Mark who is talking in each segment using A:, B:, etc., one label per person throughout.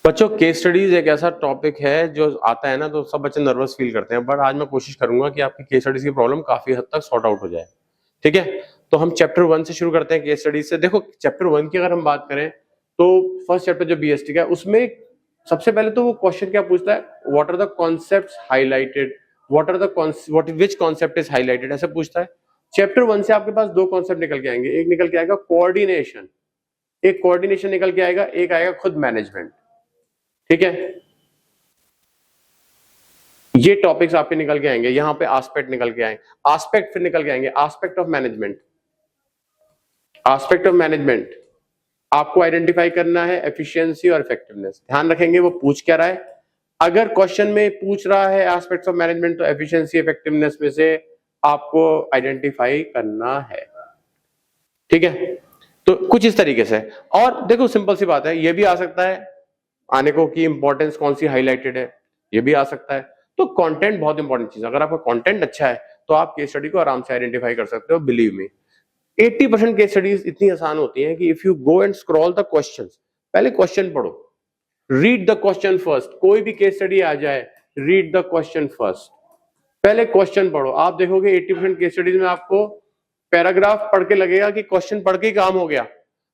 A: बच्चों case studies एक ऐसा टॉपिक है जो आता है ना तो सब बच्चे नर्वस फील करते हैं, बट आज मैं कोशिश करूंगा कि आपकी केस स्टडीज की प्रॉब्लम काफी हद तक सॉर्ट आउट हो जाए। ठीक है, तो हम चैप्टर 1 से शुरू करते हैं केस स्टडीज से। देखो चैप्टर 1 की अगर हम बात करें तो फर्स्ट चैप्टर जो बीएसटी का है उसमें सबसे पहले तो वो क्वेश्चन क्या पूछता है, what are the concepts highlighted, what which concept is highlighted, ऐसा पूछता है। चैप्टर 1 से आपके पास दो कॉन्सेप्ट निकल के आएंगे, एक निकल के आएगा कोऑर्डिनेशन, एक कोऑर्डिनेशन निकल के आएगा, एक आएगा खुद मैनेजमेंट। ठीक है, ये टॉपिक्स आपके निकल के आएंगे। यहां पे आस्पेक्ट निकल के आएंगे, आस्पेक्ट फिर निकल के आएंगे, aspect of management. Aspect of management आपको आइडेंटिफाई करना है, एफिशिएंसी और इफेक्टिवनेस। ध्यान रखेंगे वो पूछ क्या रहा है। अगर क्वेश्चन में पूछ रहा है एस्पेक्ट्स ऑफ मैनेजमेंट तो एफिशिएंसी इफेक्टिवनेस में से आपको आइडेंटिफाई करना है। ठीक है, तो कुछ इस तरीके से। और देखो सिंपल सी बात है, ये भी आ सकता है आने को कि इंपॉर्टेंस कौन सी हाईलाइटेड है, ये भी आ सकता है। तो कंटेंट बहुत इंपॉर्टेंट चीज है। अगर आपका कंटेंट अच्छा है तो आप केस स्टडी को आराम से आइडेंटिफाई कर सकते हो। बिलीव मी, 80% केस स्टडीज इतनी आसान होती हैं कि if you go and scroll the questions, पहले क्वेश्चन पढ़ो, रीड द क्वेश्चन फर्स्ट। कोई भी केस स्टडी आ जाए, रीड द क्वेश्चन फर्स्ट, पहले क्वेश्चन पढ़ो। आप देखोगे 80% केस स्टडीज में आपको पैराग्राफ पढ़ के लगेगा कि क्वेश्चन पढ़ के ही काम हो गया,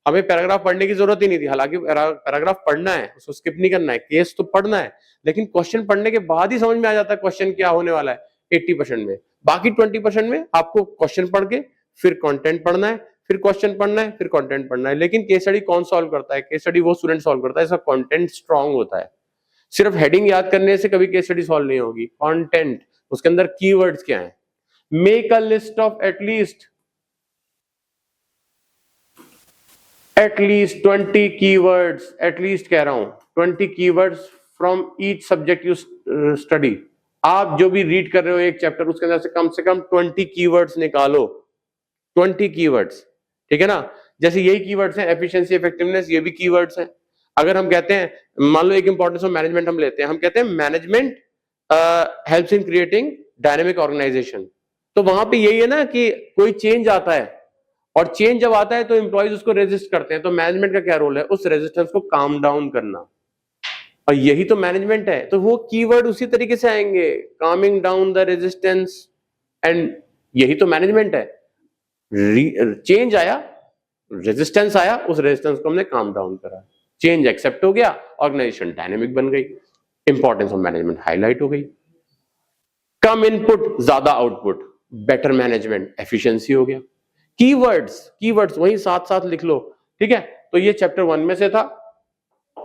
A: हमें पैराग्राफ पढ़ने की जरूरत ही नहीं थी। हालांकि पैराग्राफ पढ़ना है, उसको स्किप नहीं करना है, केस तो पढ़ना है, लेकिन क्वेश्चन पढ़ने के बाद ही समझ में आ जाता है क्वेश्चन क्या होने वाला है 80% में। बाकी 20% में आपको क्वेश्चन पढ़ के फिर कंटेंट पढ़ना है, फिर क्वेश्चन पढ़ना है, फिर कंटेंट पढ़ना है। लेकिन केस स्टडी कौन सॉल्व करता है? केस स्टडी वो स्टूडेंट सॉल्व करता है इसका कंटेंट स्ट्रांग होता है। सिर्फ हेडिंग याद करने से कभी केस स्टडी सॉल्व नहीं होगी। कंटेंट, उसके अंदर कीवर्ड्स क्या है, make a list of at least 20 keywords, at least कह रहा हूं 20 keywords from each subject you study. आप जो भी रीड कर रहे हो एक चैप्टर, उसके अंदर से कम 20 keywords निकालो, 20 keywords। ठीक है ना, जैसे यही कीवर्ड्स हैं, एफिशिएंसी, इफेक्टिवनेस, ये भी कीवर्ड्स हैं। अगर हम कहते हैं, मान लो एक इंपॉर्टेंस ऑफ मैनेजमेंट हम लेते हैं, हम कहते हैं management helps in creating dynamic organisation, तो वहां पे यही है ना कि कोई चेंज आता है और चेंज जब आता है तो एम्प्लॉइज उसको रेजिस्ट करते हैं, तो मैनेजमेंट का क्या रोल है? उस रेजिस्टेंस को काम डाउन करना, और यही तो मैनेजमेंट है। तो वो कीवर्ड उसी तरीके से आएंगे, Kameng down the resistance, and यही तो मैनेजमेंट है। चेंज आया, रेजिस्टेंस आया, उस रेजिस्टेंस को हमने काम डाउन करा, चेंज एक्सेप्ट हो गया, ऑर्गेनाइजेशन डायनेमिक बन गई, इंपॉर्टेंस ऑफ मैनेजमेंट हाईलाइट हो गई। कम इनपुट ज्यादा आउटपुट, बेटर मैनेजमेंट, एफिशिएंसी हो गया। कीवर्ड्स वही साथ साथ लिख लो। ठीक है, तो ये चैप्टर 1 में से था।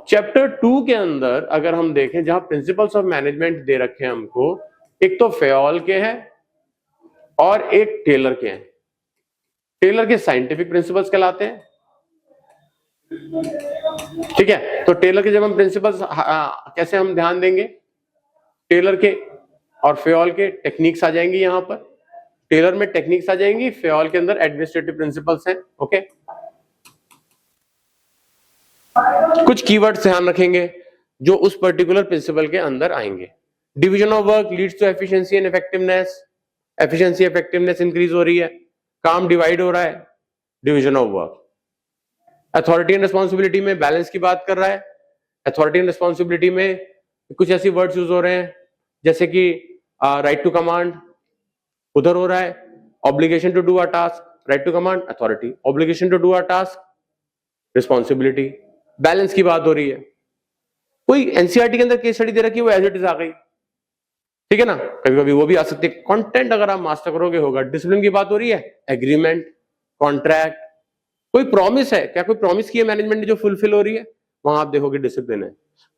A: चैप्टर 2 के अंदर अगर हम देखें, जहां प्रिंसिपल्स ऑफ मैनेजमेंट दे रखे हैं हमको, एक तो फेयोल के हैं और एक टेलर के हैं। टेलर के साइंटिफिक प्रिंसिपल्स कहलाते हैं। ठीक है, तो टेलर के जब हम प्रिंसिपल्स कैसे हम ध्यान देंगे, टेलर के और फेयोल के टेक्निक्स आ जाएंगी। यहां पर टेलर में टेक्निक्स आ जाएंगी, फेयोल के अंदर एडमिनिस्ट्रेटिव प्रिंसिपल्स हैं। ओके, कुछ कीवर्ड्स ध्यान रखेंगे जो उस पर्टिकुलर प्रिंसिपल के अंदर आएंगे। Division of work leads to efficiency and effectiveness, efficiency effectiveness increase हो रही है, काम डिवाइड हो रहा है, division of work. Authority and responsibility में बैलेंस की बात कर रहा है। अथॉरिटी एंड रिस्पॉन्सिबिलिटी में कुछ ऐसी वर्ड्स यूज हो रहे हैं जैसे कि राइट टू कमांड उधर हो रहा है, obligation to do a task, right to command authority, obligation to do a task responsibility. Balance की बात हो रही है। कोई एनसीईआरटी के अंदर केस स्टडी दे रखी है, वो एज इट इज आ गई। ठीक है ना, कभी कभी वो भी आ सकती है। कंटेंट अगर आप मास्टर करोगे होगा। डिसिप्लिन की बात हो रही है, एग्रीमेंट, कॉन्ट्रैक्ट, कोई प्रॉमिस है क्या, कोई प्रॉमिस की है मैनेजमेंट ने जो फुलफिल हो रही है, वहां आप देखोगे डिसिप्लिन है।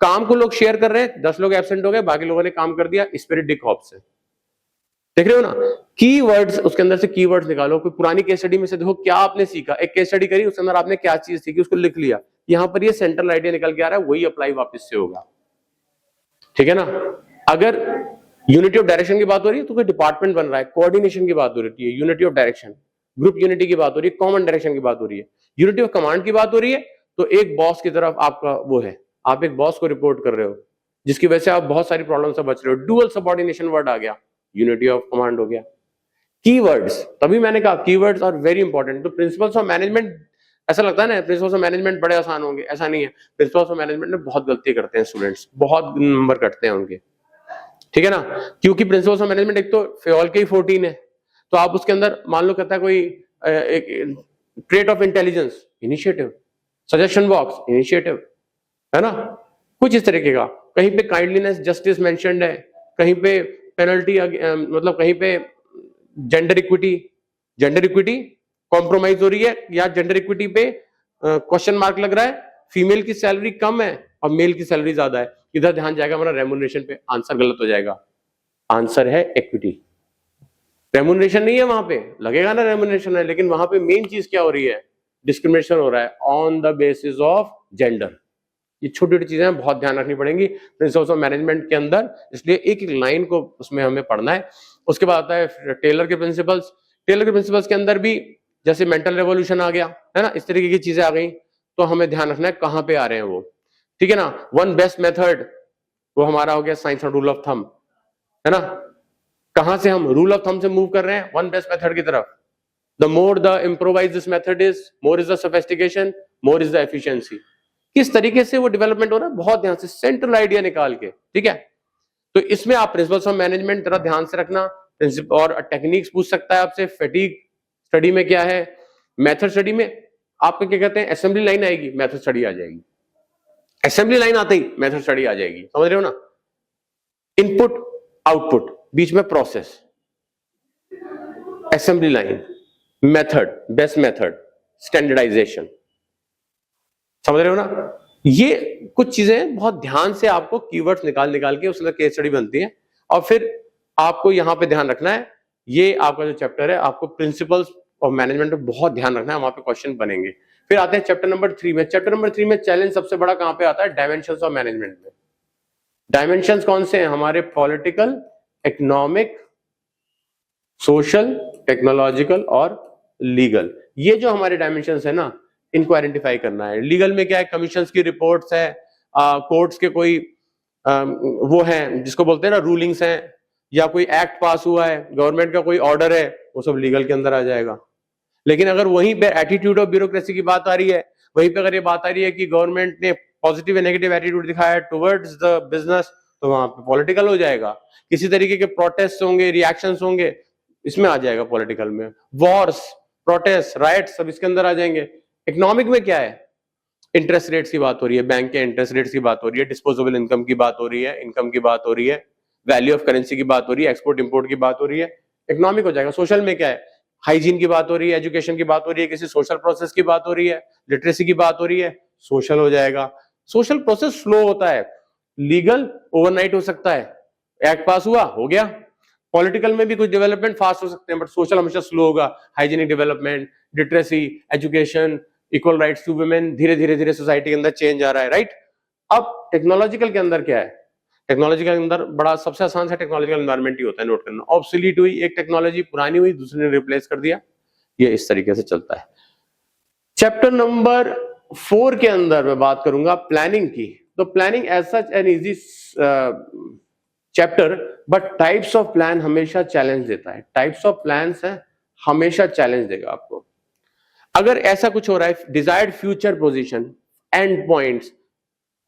A: काम को लोग शेयर कर रहे हैं, 10 लोग एब्सेंट हो गए, बाकी लोगों ने काम कर दिया, स्पिरिट डिक ऑप्स है। देख रहे हो ना, कीवर्ड्स, उसके अंदर से कीवर्ड्स निकालो। कोई पुरानी केस स्टडी में से देखो क्या आपने सीखा, एक केस स्टडी करी, उसके अंदर आपने क्या चीज सीखी, उसको लिख लिया। यहां पर ये सेंट्रल आइडिया निकल के आ रहा है, वही अप्लाई वापस से होगा। ठीक है ना, अगर यूनिटी ऑफ डायरेक्शन की बात हो रही है तो कोई डिपार्टमेंट बन रहा है, कोऑर्डिनेशन की बात हो रही है, unity of direction, group unity की बात हो रही है, कॉमन डायरेक्शन की बात हो रही है, यूनिटी ऑफ कमांड की बात हो रही है, तो एक बॉस की तरफ आपका वो है, आप एक बॉस को रिपोर्ट कर रहे हो, जिसकी वजह से आप बहुत सारी प्रॉब्लम से बच रहे हो। डुअल सबऑर्डिनेशन वर्ड आ गया, यूनिटी ऑफ कमांड हो गया। कीवर्ड्स, तभी मैंने कहा कीवर्ड्स आर वेरी इंपॉर्टेंट। तो प्रिंसिपल्स ऑफ मैनेजमेंट ऐसा लगता है ना प्रिंसिपल्स ऑफ मैनेजमेंट बड़े आसान होंगे, ऐसा नहीं है। प्रिंसिपल्स ऑफ मैनेजमेंट में बहुत गलती करते हैं स्टूडेंट्स, बहुत नंबर कटते हैं उनके, ठीक है ना, क्योंकि प्रिंसिपल्स ऑफ मैनेजमेंट एक तो फेओल के ही 14 है, तो आप उसके अंदर मान लो कहता है कोई एक trait of intelligence, initiative, suggestion box, initiative, है ना, कुछ इस तरीके का। कहीं पे काइंडलीनेस जस्टिस मेंशन्ड है, कहीं पे पेनल्टी, मतलब कहीं पे जेंडर इक्विटी कॉम्प्रोमाइज हो रही है, या जेंडर इक्विटी पे क्वेश्चन मार्क लग रहा है, फीमेल की सैलरी कम है और मेल की सैलरी ज्यादा है, इधर ध्यान जाएगा हमारा रेम्यूनरेशन पे, आंसर गलत हो जाएगा। आंसर है इक्विटी, रेम्यूनरेशन नहीं है, वहां पे लगेगा ना रेम्यूनरेशन है, लेकिन वहां पे मेन चीज क्या हो रही है, डिस्क्रिमिनेशन हो रहा है on the basis of gender. ये छोटी छोटी चीजें बहुत ध्यान रखनी पड़ेंगी प्रिंसिपल्स ऑफ मैनेजमेंट के अंदर, इसलिए एक एक लाइन को उसमें हमें पढ़ना है। उसके बाद आता है टेलर के प्रिंसिपल्स। टेलर के प्रिंसिपल्स के अंदर भी जैसे मेंटल रेवोल्यूशन आ गया है ना, इस तरीके की चीजें आ गई, तो हमें ध्यान रखना है कहां पे आ रहे हैं वो, ठीक है ना। वन बेस्ट मेथड वो हमारा हो गया साइंस और रूल ऑफ थंब, है ना, कहां से हम रूल ऑफ थंब से मूव कर रहे हैं वन बेस्ट मेथड की तरफ। The more the improvise this method is, more is the sophistication, more is the efficiency. किस तरीके से वो डेवलपमेंट हो रहा है, बहुत ध्यान से सेंट्रल आइडिया निकाल के, ठीक है। तो इसमें आप प्रिंसिपल्स ऑफ मैनेजमेंट जरा ध्यान से रखना, और टेक्निक्स पूछ सकता है आपसे, फैटिग स्टडी में क्या है, मेथड स्टडी में आपको क्या कहते हैं, असेंबली लाइन आएगी, मेथड स्टडी आ जाएगी, असेंबली लाइन आते ही मेथड स्टडी आ जाएगी, समझ रहे हो ना। इनपुट आउटपुट, बीच में process, assembly line, method, best method, standardisation, समझ रहे हो ना। ये कुछ चीजें बहुत ध्यान से आपको कीवर्ड्स निकाल के उसका केस स्टडी बनती है, और फिर आपको यहां पे ध्यान रखना है, ये आपका जो चैप्टर है आपको प्रिंसिपल्स ऑफ मैनेजमेंट पे बहुत ध्यान रखना है, वहां पे क्वेश्चन बनेंगे। फिर आते हैं चैप्टर नंबर 3 में। चैप्टर नंबर 3 में चैलेंज सबसे बड़ा कहां पे आता है, डायमेंशंस ऑफ मैनेजमेंट में। डायमेंशंस कौन से हैं हमारे, पॉलिटिकल, इकोनॉमिक, सोशल, टेक्नोलॉजिकल और लीगल। ये जो हमारे डायमेंशंस है ना, इनको आइडेंटिफाई करना है। लीगल में क्या है, कमीशंस की रिपोर्ट्स है, कोर्ट्स के कोई वो है जिसको बोलते हैं ना रूलिंग्स हैं, या कोई एक्ट पास हुआ है, गवर्नमेंट का कोई ऑर्डर है, वो सब लीगल के अंदर आ जाएगा। लेकिन अगर वहीं पे एटीट्यूड ऑफ ब्यूरोक्रेसी की बात आ रही है, वहीं पे अगर ये बात आ रही है कि गवर्नमेंट ने पॉजिटिव एंड नेगेटिव एटीट्यूड दिखाया है टुवर्ड्स द बिजनेस, तो वहां पे पॉलिटिकल हो जाएगा। किसी तरीके के प्रोटेस्ट होंगे, रिएक्शंस होंगे, इसमें आ जाएगा पॉलिटिकल में। वॉर्स, प्रोटेस्ट, राइट्स सब इसके अंदर आ जाएंगे। इकोनॉमिक में क्या है, इंटरेस्ट रेट्स की बात हो रही है, बैंक के इंटरेस्ट रेट्स की बात हो रही है, डिस्पोजेबल इनकम की बात हो रही है, इनकम की बात हो रही है, वैल्यू ऑफ करेंसी की बात हो रही है, एक्सपोर्ट इंपोर्ट की बात हो रही है, इकोनॉमिक हो जाएगा। सोशल में क्या है, हाइजीन की बात हो रही है, एजुकेशन की बात हो रही है, किसी सोशल प्रोसेस की बात हो रही है, लिटरेसी की बात हो रही है, सोशल हो जाएगा। सोशल प्रोसेस स्लो होता है, लीगल ओवरनाइट हो सकता है, एक्ट पास हुआ हो गया। पॉलिटिकल में भी कुछ डेवलपमेंट फास्ट हो सकते हैं, बट सोशल हमेशा स्लो होगा। Hygienic development, literacy, education, equal rights to women, धीरे धीरे सोसाइटी के अंदर चेंज आ रहा है, राइट। अब टेक्नोलॉजिकल के अंदर क्या है, टेक्नोलॉजी के अंदर बड़ा सबसे आसान सा टेक्नोलॉजिकल एनवायरनमेंट ही होता है, नोट करना। ऑब्सोलीट हुई एक टेक्नोलॉजी, पुरानी हुई, दूसरे ने रिप्लेस कर दिया, ये इस तरीके से चलता है। चैप्टर नंबर 4 के अंदर मैं बात करूंगा प्लानिंग की। तो planning as such an easy chapter, but types of plan हमेशा चैलेंज देता है। टाइप्स ऑफ प्लान्स है हमेशा चैलेंज देगा आपको। अगर ऐसा कुछ हो रहा है, desired future position, and points,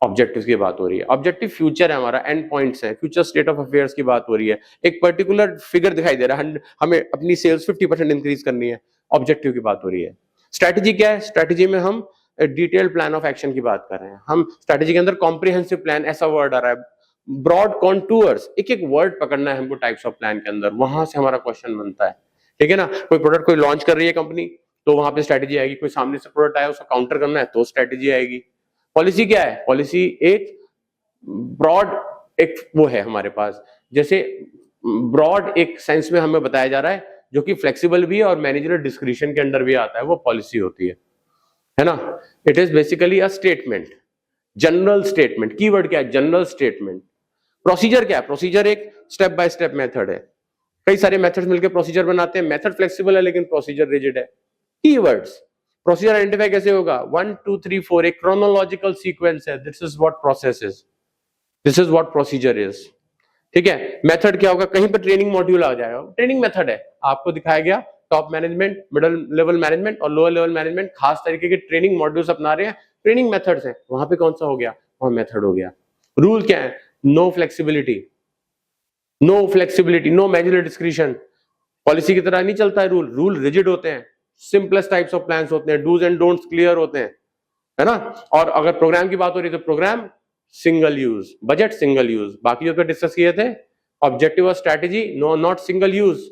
A: objectives की बात हो रही है, ऑब्जेक्टिव फ्यूचर है हमारा, एंड पॉइंट्स है, फ्यूचर स्टेट ऑफ अफेयर्स की बात हो रही है, एक पर्टिकुलर फिगर दिखाई दे रहा है, हमें अपनी सेल्स 50% इंक्रीज करनी है, ऑब्जेक्टिव की बात हो रही है। स्ट्रेटजी क्या है, स्ट्रेटजी में हम डिटेल्ड प्लान ऑफ एक्शन की बात कर रहे हैं। हम स्ट्रेटजी के अंदर कॉम्प्रिहेंसिव प्लान ऐसा वर्ड आ रहा है, ब्रॉड कॉन्टूर्स, एक एक वर्ड पकड़ना है हमको टाइप्स ऑफ प्लान के अंदर, वहां से हमारा क्वेश्चन बनता है, ठीक है ना। कोई प्रोडक्ट कोई लॉन्च कर रही है कंपनी, तो वहां पे स्ट्रेटजी आएगी। कोई सामने से प्रोडक्ट आया उसको काउंटर करना है, तो स्ट्रेटजी आएगी। पॉलिसी क्या है, पॉलिसी एक ब्रॉड एक वो है हमारे पास, जैसे ब्रॉड एक सेंस में हमें बताया जा रहा है, जो कि फ्लेक्सिबल भी है और मैनेजरल डिस्क्रिशन के अंदर भी आता है, वो पॉलिसी होती है ना। It is basically a statement, general statement. Keyword क्या है, जनरल स्टेटमेंट। प्रोसीजर क्या है, प्रोसीजर एक स्टेप बाय स्टेप मेथड है। कई सारे मेथड्स मिलकर प्रोसीजर बनाते हैं, मेथड फ्लेक्सिबल है लेकिन प्रोसीजर रिजिड है। कीवर्ड्स, प्रोसीजर आइडेंटिफाई कैसे होगा, 1 2 3 4 एक क्रोनोलॉजिकल सीक्वेंस है, this is what process is, this is what procedure is, ठीक है। मेथड क्या होगा, कहीं पर ट्रेनिंग मॉड्यूल आ जाएगा, ट्रेनिंग मेथड है, आपको दिखाया गया top management, middle level management और लोअर लेवल मैनेजमेंट खास तरीके के ट्रेनिंग मॉड्यूल्स अपना रहे हैं, ट्रेनिंग मेथड्स हैं, वहां पे कौन सा हो गया, वहां मेथड हो गया। रूल क्या है, no flexibility, no flexibility, no managerial discretion, policy की तरह नहीं चलता है रूल, रूल रिजिड होते हैं, सिंपलेस्ट टाइप्स ऑफ प्लान्स होते हैं, डूज एंड डोंट्स क्लियर होते हैं, है ना। और अगर प्रोग्राम की बात हो रही है तो program single use, budget single use, बाकी जो डिस्कस किए थे ऑब्जेक्टिव और strategy no not single use,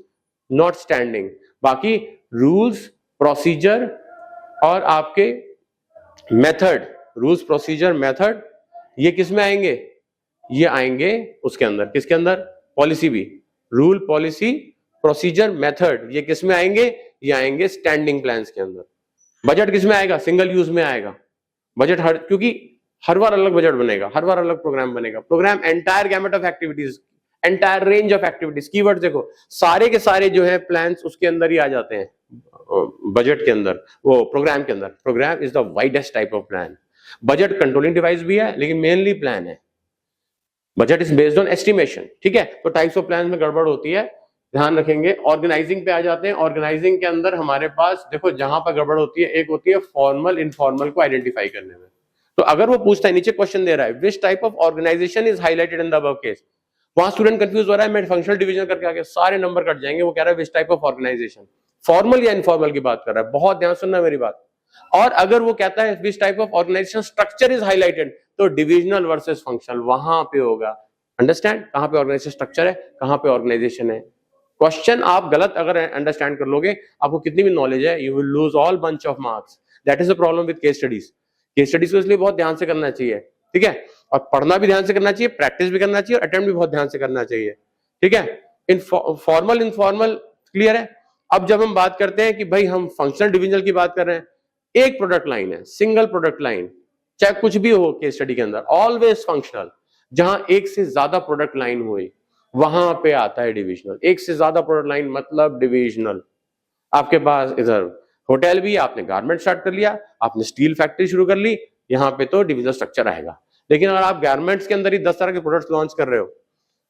A: not standing, बाकी रूल्स प्रोसीजर और आपके मेथड, रूल्स प्रोसीजर मेथड ये किस में आएंगे, ये आएंगे उसके अंदर, किसके अंदर, पॉलिसी भी, रूल पॉलिसी प्रोसीजर मेथड ये किस में आएंगे, ये आएंगे स्टैंडिंग प्लान्स के अंदर। बजट किस में आएगा, सिंगल यूज में आएगा बजट, हर क्योंकि हर बार अलग बजट बनेगा, हर बार अलग प्रोग्राम बनेगा, program entire gamut of activities, entire range of activities, keyword देखो सारे के सारे जो है प्लान्स उसके अंदर ही आ जाते हैं, बजट के अंदर, वो प्रोग्राम के अंदर। Program is the widest type of plan. Budget controlling device भी है लेकिन मेनली प्लान है। Budget is based on estimation, ठीक है। तो टाइप्स ऑफ प्लान में गड़बड़ होती है, ध्यान रखेंगे। ऑर्गेनाइजिंग पे आ जाते हैं। ऑर्गेनाइजिंग के अंदर हमारे पास देखो जहां पर गड़बड़ होती है, एक होती है फॉर्मल इनफॉर्मल को आइडेंटिफाई करने में। तो अगर वो पूछता है, नीचे क्वेश्चन दे रहा है which type of organisation is highlighted in the above case, वहां स्टूडेंट कंफ्यूज हो रहा है, मैं फंक्शनल डिवीजन करके आगे सारे नंबर कट जाएंगे। वो कह रहा है which type of organisation, formal या इनफॉर्मल की बात कर रहा है, बहुत ध्यान सुनना मेरी बात। और अगर वो कहता है which type of organisation structure is highlighted, तो डिविजनल वर्सेस फंक्शनल वहां पे होगा। अंडरस्टैंड, कहां पे ऑर्गेनाइजेशन स्ट्रक्चर है, कहां पे ऑर्गेनाइजेशन है। क्वेश्चन आप गलत अगर अंडरस्टैंड कर लोगे, आपको कितनी भी नॉलेज है, you will lose all bunch of marks. That is the problem with case studies. Case studies को इसलिए बहुत ध्यान से करना चाहिए, ठीक है, और पढ़ना भी ध्यान से करना चाहिए, प्रैक्टिस भी करना चाहिए और अटेम्प्ट भी बहुत ध्यान से करना चाहिए, ठीक है। इन फॉर्मल इनफॉर्मल क्लियर है। अब जब हम बात करते हैं कि भाई हम फंक्शनल डिविजन की बात कर रहे हैं, एक प्रोडक्ट लाइन है, सिंगल प्रोडक्ट लाइन, चाहे कुछ भी हो केस स्टडी के अंदर, ऑलवेज फंक्शनल। जहां एक से ज्यादा प्रोडक्ट लाइन हुई वहां पे आता है डिविजनल। एक से ज्यादा प्रोडक्ट लाइन मतलब डिविजनल। आपके पास इधर होटल भी, आपने गारमेंट स्टार्ट कर लिया, आपने स्टील फैक्ट्री शुरू कर ली, यहाँ पे तो डिविजनल स्ट्रक्चर आएगा। लेकिन अगर आप गारमेंट्स के अंदर ही 10 तरह के प्रोडक्ट्स लॉन्च कर रहे हो,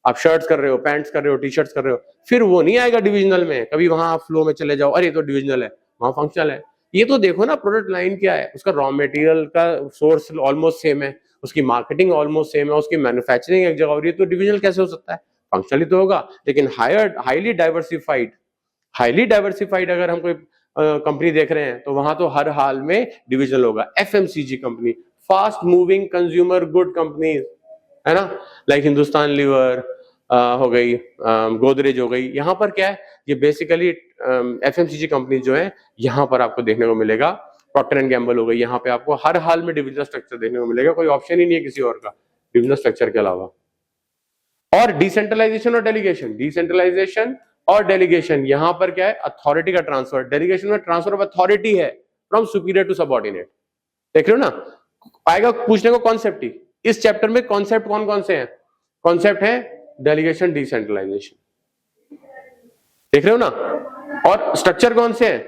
A: आप शर्ट्स कर रहे हो, पैंट्स कर रहे हो, टी शर्ट्स कर रहे हो, फिर वो नहीं आएगा डिविजनल में। कभी वहां आप फ्लो में चले जाओ, अरे तो डिविजनल है, वहां फंक्शनल है। ये तो देखो ना प्रोडक्ट लाइन क्या है, उसका रॉ मटेरियल का सोर्स ऑलमोस्ट सेम है, उसकी मार्केटिंग ऑलमोस्ट सेम है, उसकी मैन्युफैक्चरिंग एक जगह हो रही है, तो डिविजनल कैसे हो सकता है, फंक्शनली तो होगा। लेकिन हाईली डाइवर्सिफाइड अगर हम कोई कंपनी देख रहे हैं तो वहां तो हर हाल में डिविजनल होगा। FMCG company, fast moving consumer good companies, है ना, लाइक हिंदुस्तान लीवर हो गई, गोदरेज हो गई। यहाँ पर क्या है, ये बेसिकली एफएमसीजी कंपनी जो है यहाँ पर आपको देखने को मिलेगा। प्रॉक्टर एंड गैम्बल हो गई, यहाँ पे आपको हर हाल में डिविजनल स्ट्रक्चर देखने को मिलेगा, कोई ऑप्शन ही नहीं है किसी और का डिविजनल स्ट्रक्चर के अलावा। और डिसेंट्रलाइजेशन और डेलीगेशन, डिसेंट्रलाइजेशन और डेलीगेशन, यहां पर क्या है, अथॉरिटी का ट्रांसफर। डेलीगेशन में ट्रांसफर ऑफ अथॉरिटी है फ्रॉम सुपीरियर टू सबऑर्डिनेट। देख रहे हो ना, आएगा पूछने को कॉन्सेप्ट ही। इस चैप्टर में कॉन्सेप्ट कौन कौन से हैं, कॉन्सेप्ट है डेलीगेशन, डिसेंट्रलाइजेशन, देख रहे हो ना। और स्ट्रक्चर कौन से हैं,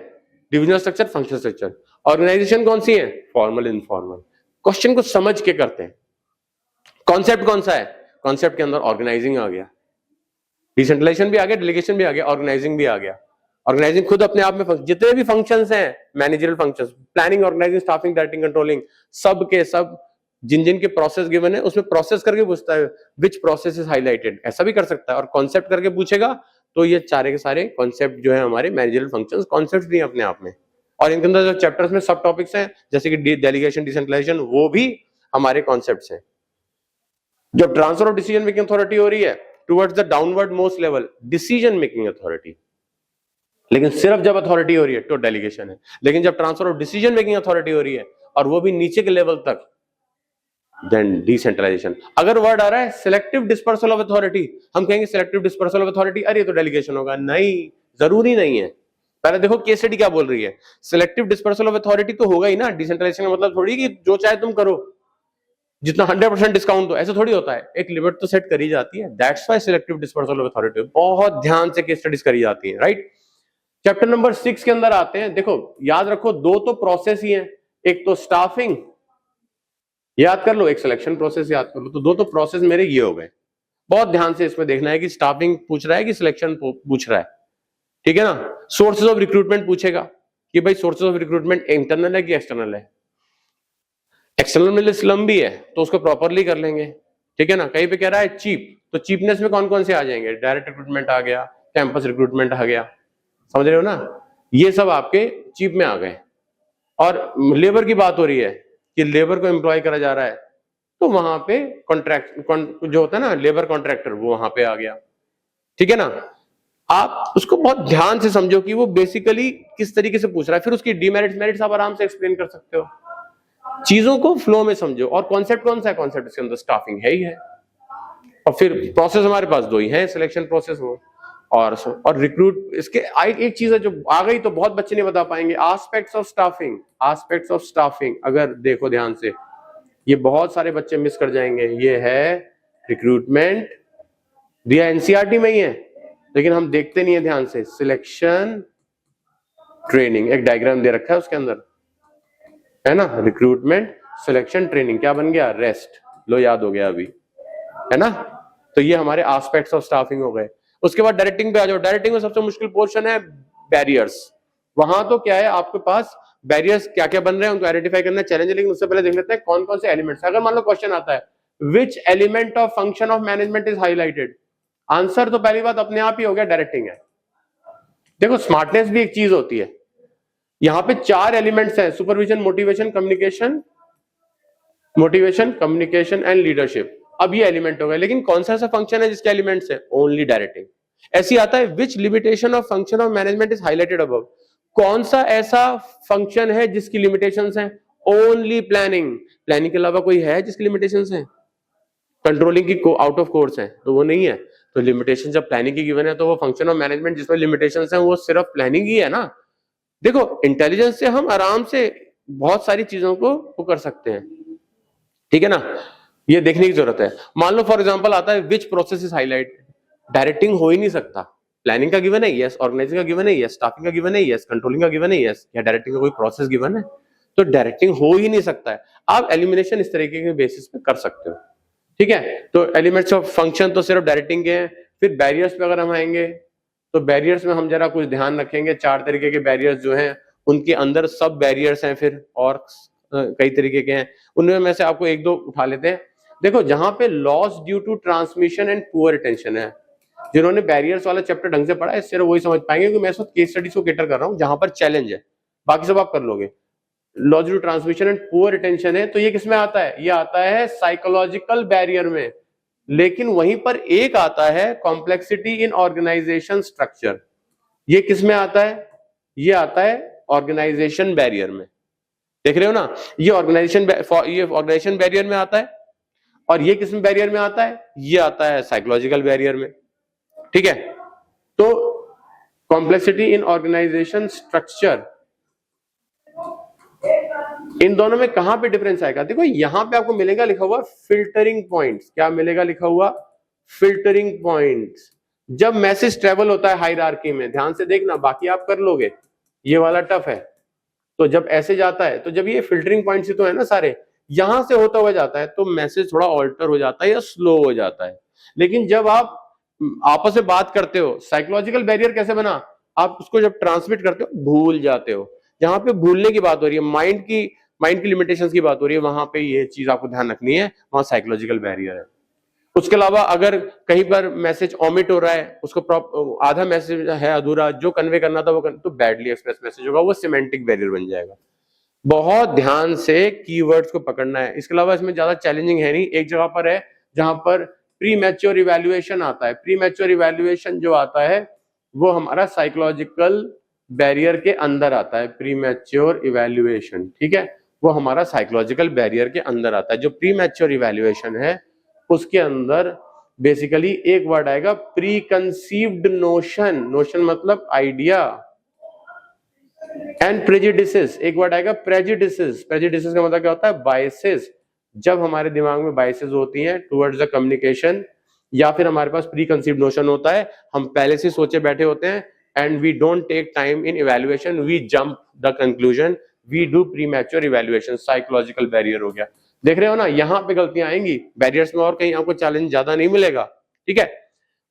A: divisional structure, functional structure. Organisation कौन सी है, फॉर्मल इनफॉर्मल। क्वेश्चन को समझ के करते हैं। कॉन्सेप्ट कौन सा है, कॉन्सेप्ट के अंदर ऑर्गेनाइजिंग आ गया, डिसेंट्रलाइजेशन भी आ गया, डेलीगेशन भी आ गया, ऑर्गेनाइजिंग भी आ गया। ऑर्गेनाइजिंग खुद अपने आप में जितने भी फंक्शंस हैं, managerial functions, planning, organising, staffing, directing, controlling, सब के सब जिन जिन के प्रोसेस गिवन है उसमें प्रोसेस करके पूछता है विच प्रोसेस इज हाईलाइटेड, ऐसा भी कर सकता है। और कॉन्सेप्ट करके पूछेगा तो ये सारे के सारे कॉन्सेप्ट जो है हमारे मैनेजरियल फंक्शंस, कॉन्सेप्ट भी अपने आप में। और इनके अंदर जो चैप्टर्स में सब टॉपिक्स हैं जैसे कि डेलीगेशन, डिसेंट्रलाइजेशन, वो भी हमारे कॉन्सेप्ट्स हैं। जब transfer of decision making authority हो रही है towards the downward most level, decision making authority, लेकिन सिर्फ जब अथॉरिटी हो रही है तो डेलीगेशन है। लेकिन जब transfer of decision making authority हो रही है और वो भी नीचे के लेवल तक, देन डिसेंट्रलाइजेशन। अगर वर्ड आ रहा है सिलेक्टिव डिस्पर्सल ऑफ अथॉरिटी, हम कहेंगे सिलेक्टिव डिस्पर्सल ऑफ अथॉरिटी, अरे तो डेलीगेशन होगा, नहीं, जरूरी नहीं है। पहले देखो केस स्टडी क्या बोल रही है, सिलेक्टिव डिस्पर्सल ऑफ अथॉरिटी तो होगा ही ना। डिसेंट्रलाइजेशन का मतलब थोड़ी कि जो चाहे तुम करो, जितना 100% डिस्काउंट दो, ऐसा थोड़ी होता है। एक लिमिट तो सेट करी जाती है, that's why selective dispersal of authority बहुत ध्यान से केस स्टडीज करी जाती है, राइट। चैप्टर नंबर 6 के अंदर आते हैं। देखो याद रखो, दो तो प्रोसेस ही है, एक तो स्टाफिंग याद कर लो, एक सिलेक्शन प्रोसेस याद कर लो। तो दो तो प्रोसेस मेरे ये हो गए। बहुत ध्यान से इसमें देखना है कि स्टाफिंग पूछ रहा है कि सिलेक्शन पूछ रहा है। ठीक है ना। सोर्सेज ऑफ रिक्रूटमेंट पूछेगा कि भाई सोर्सेज ऑफ रिक्रूटमेंट इंटरनल है कि एक्सटर्नल है। एक्सटर्नल में लिस्ट लंबी है तो उसको प्रॉपरली कर लेंगे, ठीक है ना। कहीं पे कह रहा है चीप, तो चीपनेस में कौन कौन से आ जाएंगे, डायरेक्ट रिक्रूटमेंट आ गया, कैंपस रिक्रूटमेंट आ गया, समझ रहे हो ना, ये सब आपके चीप में आ गए। और लेबर की बात हो रही है कि लेबर को एम्प्लॉय करा जा रहा है, तो वहां पे कॉन्ट्रैक्ट जो होता है ना, लेबर कॉन्ट्रैक्टर, वो वहां पे आ गया, ठीक है ना। आप उसको बहुत ध्यान से समझो कि वो बेसिकली किस तरीके से पूछ रहा है, फिर उसकी डीमेरिट्स मेरिट्स आप आराम से एक्सप्लेन कर सकते हो। चीजों को फ्लो में समझो। और कॉन्सेप्ट कौन सा है, कॉन्सेप्ट इसके अंदर स्टाफिंग है ही है। और फिर प्रोसेस हमारे पास दो ही है, सिलेक्शन प्रोसेस हो और रिक्रूट। इसके एक चीज है जो आ गई तो बहुत बच्चे नहीं बता पाएंगे, aspects of staffing. Aspects of staffing अगर देखो ध्यान से, ये बहुत सारे बच्चे मिस कर जाएंगे। ये है रिक्रूटमेंट, दिया एनसीईआरटी में ही है लेकिन हम देखते नहीं है ध्यान से। सिलेक्शन ट्रेनिंग, एक डायग्राम दे रखा है उसके अंदर, है ना। रिक्रूटमेंट, सिलेक्शन, ट्रेनिंग, क्या बन गया, रेस्ट। लो याद हो गया अभी, है ना। तो ये हमारे एस्पेक्ट्स ऑफ स्टाफिंग हो गए। उसके बाद डायरेक्टिंग पे आ जाओ। डायरेक्टिंग में सबसे मुश्किल पोर्शन है बैरियर्स। वहां तो क्या है, आपके पास बैरियर्स क्या क्या बन रहे हैं उनको आइडेंटिफाई करना चैलेंज है, लेकिन उससे पहले देख लेते हैं कौन कौन से एलिमेंट्स। अगर मान लो क्वेश्चन आता है which element of function of management is highlighted, answer तो पहली बात अपने आप ही हो गया, डायरेक्टिंग है। देखो स्मार्टनेस भी एक चीज होती है। यहां पे 4 एलिमेंट्स हैं, supervision, motivation, communication and leadership. अब ये एलिमेंट हो गए, लेकिन कौन सा ऐसा फंक्शन है जिसके एलिमेंट्स है, ओनली डायरेक्टिंग। ऐसी आता है which limitation of function of management is highlighted above, कौन सा ऐसा फंक्शन है जिसकी लिमिटेशंस हैं, ओनली प्लानिंग। प्लानिंग के अलावा कोई है जिसकी लिमिटेशंस हैं, कंट्रोलिंग की आउट ऑफ कोर्स है तो वो नहीं है। तो लिमिटेशन जब प्लानिंग की गिवन है तो वो फंक्शन ऑफ मैनेजमेंट जिसमें लिमिटेशंस हैं वो सिर्फ प्लानिंग ही है ना। देखो इंटेलिजेंस से हम आराम से बहुत सारी चीजों को वो कर सकते हैं, ठीक है ना। ये देखने की जरूरत है। मान लो फॉर एग्जांपल आता है which process is highlight, directing हो ही नहीं सकता। प्लानिंग का गिवन है यस, ऑर्गेनाइजिंग का गिवन है यस, स्टाफिंग का गिवन है यस, कंट्रोलिंग का गिवन है यस, या डायरेक्टिंग का कोई प्रोसेस गिवन है, तो डायरेक्टिंग हो ही नहीं सकता है। आप एलिमिनेशन इस तरीके के बेसिस पे कर सकते हो, ठीक है। तो एलिमेंट्स ऑफ फंक्शन तो सिर्फ डायरेक्टिंग के हैं। फिर बैरियर्स पे अगर हम आएंगे तो बैरियर्स में हम जरा कुछ ध्यान रखेंगे। 4 तरीके के बैरियर्स जो हैं उनके अंदर सब बैरियर्स हैं, फिर और कई तरीके के हैं। उनमें में से आपको एक दो उठा लेते हैं। देखो जहां पे loss due to transmission and poor retention है, जिन्होंने बैरियर्स वाला चैप्टर ढंग से पढ़ा है इससे वही समझ पाएंगे कि मैं इस वक्त केस स्टडीज को कैटर कर रहा हूं जहां पर चैलेंज है, बाकी सब आप कर लोगे। Loss due to transmission and poor retention है तो ये किसमें आता है, ये आता है साइकोलॉजिकल बैरियर में। लेकिन वहीं पर एक आता है कॉम्प्लेक्सिटी इन ऑर्गेनाइजेशन स्ट्रक्चर, ये किसमें आता है, ये आता है ऑर्गेनाइजेशन बैरियर में। देख रहे हो ना, ये ऑर्गेनाइजेशन बैरियर में आता है। और ये किस बैरियर में आता है, ये आता है साइकोलॉजिकल बैरियर में, ठीक है। तो कॉम्प्लेक्सिटी इन ऑर्गेनाइजेशन स्ट्रक्चर, इन दोनों में कहां पे डिफरेंस आएगा, देखो यहां पे आपको मिलेगा लिखा हुआ फिल्टरिंग पॉइंट्स। क्या मिलेगा लिखा हुआ, फिल्टरिंग पॉइंट्स। जब मैसेज ट्रेवल होता है हायरार्की में, ध्यान से देखना, बाकी आप कर लोगे, ये वाला टफ है। तो जब ऐसे जाता है, तो जब ये फिल्टरिंग पॉइंट्स ही तो है ना सारे, यहां से होता हुआ जाता है तो मैसेज थोड़ा ऑल्टर हो जाता है या स्लो हो जाता है। लेकिन जब आप आपस में बात करते हो, साइकोलॉजिकल बैरियर कैसे बना, आप उसको जब ट्रांसमिट करते हो भूल जाते हो। जहां पे भूलने की बात हो रही है, माइंड की लिमिटेशंस की बात हो रही है, वहां पे ये चीज आपको ध्यान रखनी है, वहां साइकोलॉजिकल बैरियर है। उसके अलावा अगर कहीं पर मैसेज ऑमिट हो रहा है, उसको आधा मैसेज है अधूरा, जो कन्वे करना था वो तो बैडली एक्सप्रेस मैसेज होगा, वो सिमेंटिक बैरियर बन जाएगा। बहुत ध्यान से कीवर्ड्स को पकड़ना है। इसके अलावा इसमें ज्यादा चैलेंजिंग है नहीं, एक जगह पर है जहां पर प्री मैच्योर इवैल्यूएशन आता है। प्री मैच्योर इवैल्यूएशन जो आता है वो हमारा साइकोलॉजिकल बैरियर के अंदर आता है। प्री मैच्योर इवैल्यूएशन, ठीक है, वो हमारा साइकोलॉजिकल बैरियर के अंदर आता है। जो प्री मैच्योर इवैल्यूएशन है उसके अंदर बेसिकली एक वर्ड आएगा प्री कंसीव्ड नोशन, नोशन मतलब आइडिया, एंड प्रेजुडिसेस, एक वर्ड आएगा प्रेजुडिसेस। प्रेजुडिसेस का मतलब क्या होता है, बायसेस। जब हमारे दिमाग में बायसेस होती हैं टुवर्ड्स द कम्युनिकेशन, या फिर हमारे पास प्री कंसीव्ड नोशन होता है, हम पहले से सोचे बैठे होते हैं, and we don't take time in evaluation, we jump the conclusion, we do premature evaluation, psychological barrier हो गया। देख रहे हो ना, यहां पे गलतियां आएंगी, बैरियर्स में और कहीं आपको चैलेंज ज्यादा नहीं मिलेगा, ठीक है।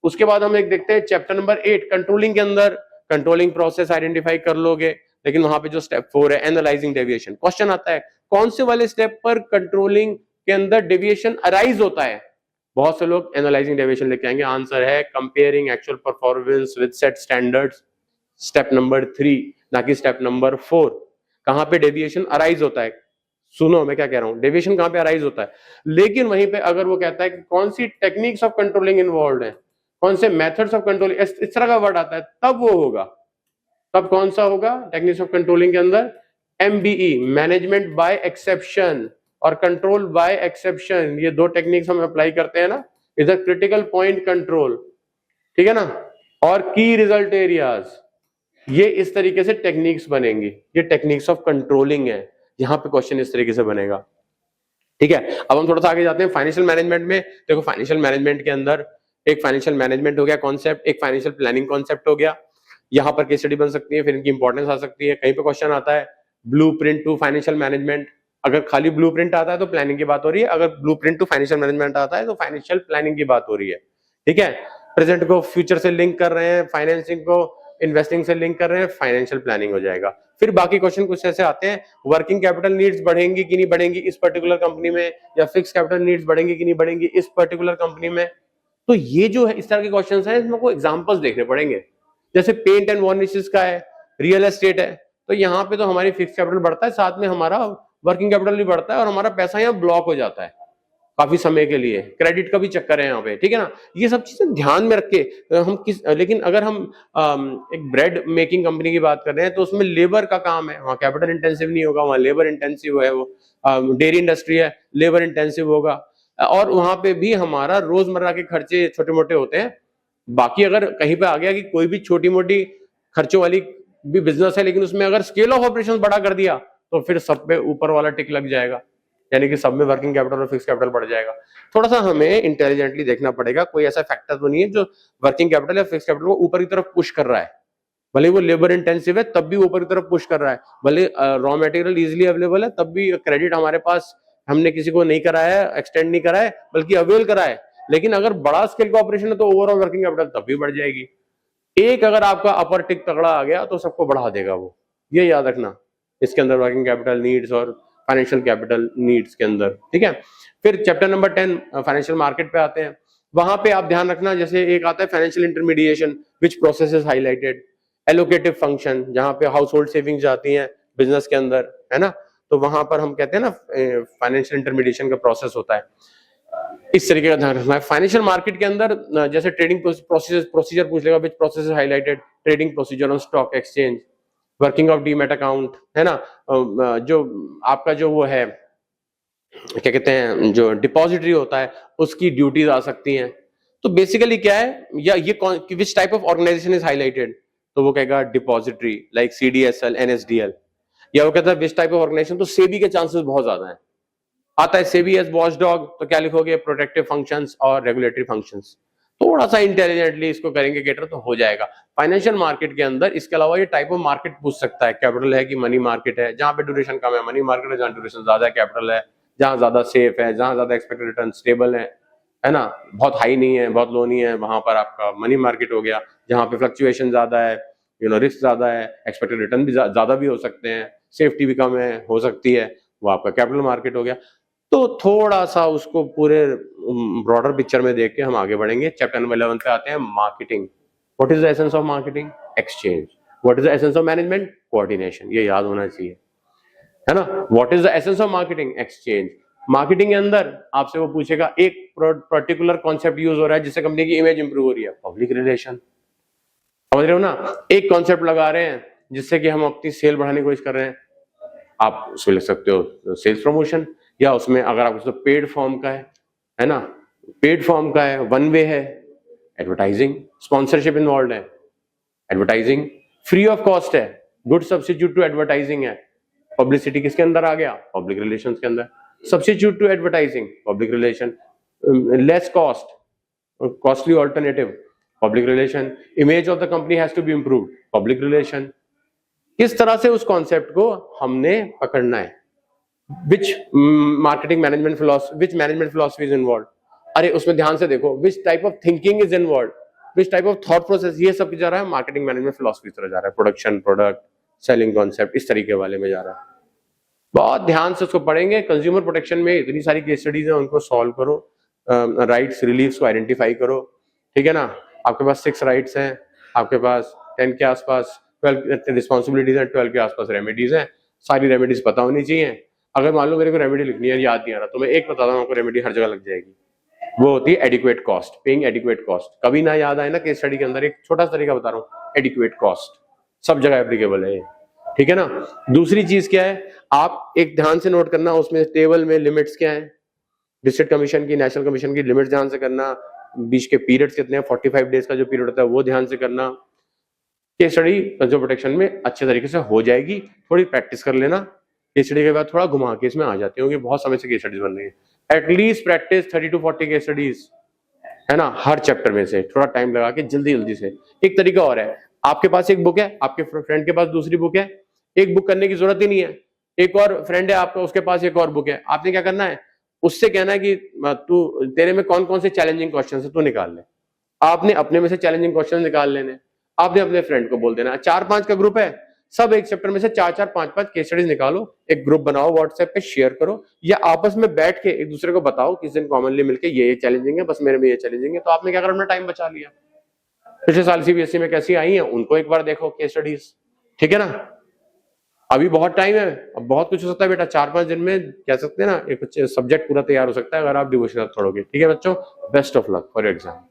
A: उसके बाद हम एक देखते हैं चैप्टर नंबर 8 कंट्रोलिंग के अंदर। कंट्रोलिंग प्रोसेस आइडेंटिफाई कर लोगे, लेकिन वहां पे जो स्टेप 4 है एनालाइजिंग डेविएशन, क्वेश्चन आता है कौन से वाले स्टेप पर कंट्रोलिंग के अंदर डेविएशन अराइज होता है। बहुत से लोग एनालाइजिंग डेविएशन लेके आएंगे, आंसर है comparing actual performance with set standards, step number 3 ना कि स्टेप नंबर 4। कहां पे डेविएशन अराइज होता है, सुनो मैं क्या कह रहा हूं, डेविएशन कहां पे अराइज होता है। लेकिन वहीं पे अगर वो कहता है कि कौन सी टेक्निक्स ऑफ कंट्रोलिंग इन्वॉल्व है, कौन से मेथड्स ऑफ कंट्रोलिंग, इस तरह का वर्ड आता है, तब वो होगा। तब कौन सा होगा टेक्निक्स ऑफ कंट्रोलिंग के अंदर, एमबीई मैनेजमेंट बाय एक्सेप्शन और कंट्रोल बाय एक्सेप्शन, ये दो टेक्निक्स हम अप्लाई करते हैं ना, इधर क्रिटिकल पॉइंट कंट्रोल, ठीक है ना, और की रिजल्ट एरियाज, ये इस तरीके से टेक्निक्स बनेंगी, ये टेक्निक्स ऑफ कंट्रोलिंग है। यहां पे क्वेश्चन इस तरीके से बनेगा, ठीक है। अब हम थोड़ा सा आगे जाते हैं फाइनेंशियल मैनेजमेंट में। देखो फाइनेंशियल मैनेजमेंट के अंदर एक फाइनेंशियल मैनेजमेंट हो गया कॉन्सेप्ट, एक फाइनेंशियल प्लानिंग कॉन्सेप्ट हो गया। यहां पर केस स्टडी बन सकती है, फिर इनकी इंपॉर्टेंस आ सकती है। कहीं पे क्वेश्चन आता है ब्लूप्रिंट टू फाइनेंशियल मैनेजमेंट, अगर खाली ब्लूप्रिंट आता है तो प्लानिंग की बात हो रही है, अगर ब्लूप्रिंट टू फाइनेंशियल मैनेजमेंट आता है तो फाइनेंशियल प्लानिंग की बात हो रही है, ठीक है। प्रेजेंट को फ्यूचर से लिंक कर रहे हैं, फाइनेंसिंग को इन्वेस्टिंग से लिंक कर रहे हैं, फाइनेंशियल प्लानिंग हो जाएगा। फिर बाकी क्वेश्चन कुछ ऐसे आते हैं, वर्किंग कैपिटल नीड्स बढ़ेंगी कि नहीं बढ़ेंगी इस पर्टिकुलर कंपनी में, या फिक्स कैपिटल नीड्स बढ़ेंगी कि नहीं बढ़ेंगी इस पर्टिकुलर कंपनी में। तो ये जो है इस तरह के क्वेश्चंस हैं, इसमें को एग्जांपल्स देखने पड़ेंगे। जैसे पेंट एंड वार्निशेस का है, रियल एस्टेट है, तो यहाँ पे तो हमारी फिक्स कैपिटल बढ़ता है, साथ में हमारा वर्किंग कैपिटल भी बढ़ता है और हमारा पैसा यहाँ ब्लॉक हो जाता है काफी समय के लिए, क्रेडिट का भी चक्कर है यहाँ पे, ठीक है ना। ये सब चीजें ध्यान में रख के हम लेकिन अगर हम एक ब्रेड मेकिंग कंपनी की बात कर रहे हैं तो उसमें लेबर का काम है, वहाँ कैपिटल इंटेंसिव नहीं होगा, वहाँ लेबर इंटेंसिव है। वो डेयरी इंडस्ट्री है, लेबर इंटेंसिव होगा, और वहां पे भी हमारा रोजमर्रा के खर्चे छोटे मोटे होते हैं। बाकी अगर कहीं पे आ गया कि कोई भी छोटी मोटी खर्चों वाली भी बिजनेस है, लेकिन उसमें अगर स्केल ऑफ ऑपरेशन बड़ा कर दिया तो फिर सब पे ऊपर वाला टिक लग जाएगा, यानी कि सब में वर्किंग कैपिटल और फिक्स कैपिटल बढ़ जाएगा। थोड़ा सा हमें इंटेलिजेंटली देखना पड़ेगा, कोई ऐसा फैक्टर तो नहीं है जो वर्किंग कैपिटल या फिक्स कैपिटल को ऊपर की तरफ पुश कर रहा है। भले वो लेबर इंटेंसिव है तब भी ऊपर की तरफ पुश कर रहा है, भले रॉ मटेरियल इजीली अवेलेबल है तब भी क्रेडिट हमारे पास हमने किसी को नहीं कराया है, एक्सटेंड नहीं करा है, बल्कि अवेल करा है। लेकिन अगर बड़ा स्केल का ऑपरेशन है तो ओवरऑल वर्किंग कैपिटल तब भी बढ़ जाएगी। एक अगर आपका अपर टिक तगड़ा आ गया तो सबको बढ़ा देगा वो, ये याद रखना इसके अंदर, वर्किंग कैपिटल नीड्स और फाइनेंशियल कैपिटल नीड्स के अंदर, ठीक है। फिर चैप्टर नंबर 10 फाइनेंशियल मार्केट पे आते हैं। वहां पे आप ध्यान रखना, जैसे एक आता है financial intermediation which process is highlighted, allocative function जहां पे हाउस होल्ड सेविंग्स जाती हैं बिजनेस के अंदर, है ना, तो वहां पर हम कहते हैं ना फाइनेंशियल इंटरमीडिएशन का प्रोसेस होता है, इस तरीके का ध्यान रखना है। फाइनेंशियल मार्केट के अंदर जैसे ट्रेडिंग प्रोसीजर पूछ लेगा, which process is highlighted, trading procedure on stock exchange, working of demat account, है ना, जो आपका जो वो है क्या कहते हैं, जो डिपॉजिटरी होता है उसकी ड्यूटीज आ सकती हैं। तो बेसिकली क्या है, या ये which type of organisation is highlighted, तो वो कहेगा डिपॉजिटरी लाइक सीडीएसएल, एनएसडीएल, या वो कहता है विच टाइप ऑफ ऑर्गेनाइजेशन, तो सेबी के चांसेस बहुत ज्यादा है। आता है सेबी एज वॉचडॉग, तो क्या लिखोगे, प्रोटेक्टिव फंक्शंस और रेगुलेटरी फंक्शंस। थोड़ा सा इंटेलिजेंटली इसको करेंगे कैटर तो हो जाएगा। फाइनेंशियल मार्केट के अंदर इसके अलावा ये टाइप ऑफ मार्केट पूछ सकता है, कैपिटल है कि मनी मार्केट है, जहां पे ड्यूरेशन कम है मनी मार्केट है, जहां ड्यूरेशन ज्यादा है कैपिटल है, जहां ज्यादा सेफ है, जहां ज्यादा एक्सपेक्टेड रिटर्न स्टेबल है ना, बहुत हाई नहीं है बहुत लो नहीं है, वहां पर आपका मनी मार्केट हो गया। जहां पे फ्लक्चुएशन ज्यादा है, रिस्क ज्यादा है, एक्सपेक्टेड रिटर्न भी ज्यादा भी हो सकते हैं, सेफ्टी भी कम है हो सकती है, वो आपका कैपिटल मार्केट हो गया। तो थोड़ा सा उसको पूरे ब्रॉडर पिक्चर में देख के हम आगे बढ़ेंगे। चैप्टर नंबर 11 पे आते हैं, marketing. What is the essence of marketing, exchange. What is the essence of management, coordination, ये याद होना चाहिए, है ना। What is the essence of marketing, exchange. Marketing के अंदर आपसे वो पूछेगा एक पर्टिकुलर कॉन्सेप्ट यूज हो रहा है जिससे कंपनी की इमेज इंप्रूव हो रही है, पब्लिक रिलेशन, समझ रहे हो ना। एक कॉन्सेप्ट लगा रहे हैं जिससे कि हम अपनी सेल बढ़ाने की कोशिश कर रहे हैं, आप उसमें लिख सकते हो सेल्स प्रमोशन, या उसमें अगर आप उसको पेड फॉर्म का है ना, पेड फॉर्म का है, वन वे है, एडवर्टाइजिंग, स्पॉन्सरशिप इन्वॉल्व है, एडवर्टाइजिंग, फ्री ऑफ कॉस्ट है, गुड सब्स्टिट्यूट टू एडवर्टाइजिंग है, पब्लिसिटी किसके अंदर आ गया, पब्लिक रिलेशंस के अंदर, substitute to advertising, public relation, less cost, costly alternative, public relation, image of the company has to be improved, public relation. किस तरह से उस कॉन्सेप्ट को हमने पकड़ना है, which marketing management philosophy, which management philosophy is involved, अरे उसमें ध्यान से देखो, which type of thinking is involved, which type of thought process, ये सब जा रहा है मार्केटिंग मैनेजमेंट फिलॉसफी की तरह जा रहा है, प्रोडक्शन, प्रोडक्ट, सेलिंग कॉन्सेप्ट, इस तरीके वाले में जा रहा है। बहुत ध्यान से उसको पढ़ेंगे। कंज्यूमर प्रोटेक्शन में इतनी सारी केस स्टडीज है, उनको सॉल्व करो, राइट्स रिलीफ्स को आइडेंटिफाई करो, ठीक है ना। आपके पास 6 राइट्स हैं, आपके पास 10 के आसपास 12 रिस्पॉन्सिबिलिटीज हैं, 12 के आसपास रेमेडीज हैं। सारी रेमेडीज पता होनी चाहिए। अगर मान लो मेरे को रेमेडी लिखनी है, याद नहीं आ रहा, तो मैं एक बताता हूँ आपको, रेमेडी हर जगह लग जाएगी। वो होती है adequate cost, paying adequate cost. कभी ना याद आए ना केस स्टडी के अंदर, एक छोटा सा तरीका बता रहा हूँ, एडिक्वेट कॉस्ट सब जगह एप्लीकेबल है, ठीक है ना। दूसरी चीज क्या है, आप एक ध्यान से नोट करना, उसमें टेबल में लिमिट्स क्या है, डिस्ट्रिक्ट कमीशन की, नेशनल कमीशन की लिमिट्स ध्यान से करना, बीच के पीरियड्स कितने हैं, 45 डेज का जो पीरियड होता है वो ध्यान से करना। केस स्टडी कंज्यूमर प्रोटेक्शन में अच्छे तरीके से हो जाएगी, थोड़ी प्रैक्टिस कर लेना। केस स्टडी के बाद थोड़ा घुमा के इसमें आ जाते होंगे, बहुत समय से केस स्टडीज बन रही है। At least practice 30 to 40 case studies, है ना, हर चैप्टर में से थोड़ा टाइम लगा के जल्दी जल्दी से। एक तरीका और है, आपके पास एक बुक है, आपके फ्रेंड के पास दूसरी बुक है, एक बुक करने की जरूरत ही नहीं है, एक और फ्रेंड है आपका, उसके पास एक और बुक है। आपने क्या करना है, उससे कहना है कि तू, तेरे में कौन कौन से चैलेंजिंग क्वेश्चन है तू निकाल ले। आपने अपने में से चैलेंजिंग क्वेश्चन निकाल लेने, आपने अपने फ्रेंड को बोल देना। 4-5 का ग्रुप है, सब एक चैप्टर में से 4-4, 5-5 केस स्टडीज निकालो, एक ग्रुप बनाओ, व्हाट्सएप पे शेयर करो, या आपस में बैठ के एक दूसरे को बताओ किस दिन कॉमनली मिलके ये चैलेंजिंग है, बस मेरे में ये चैलेंजिंग है। तो आपने क्या करा, अपना टाइम बचा लिया। पिछले साल सीबीएसई में कैसी आई है, उनको एक बार देखो केस स्टडीज, ठीक है ना। अभी बहुत टाइम है, अब बहुत कुछ हो सकता है बेटा, 4-5 दिन में कह सकते हैं ना, एक सब्जेक्ट पूरा तैयार हो सकता है अगर आप डिवोशनल पढ़ोगे। ठीक है बच्चों, best of luck for your exam.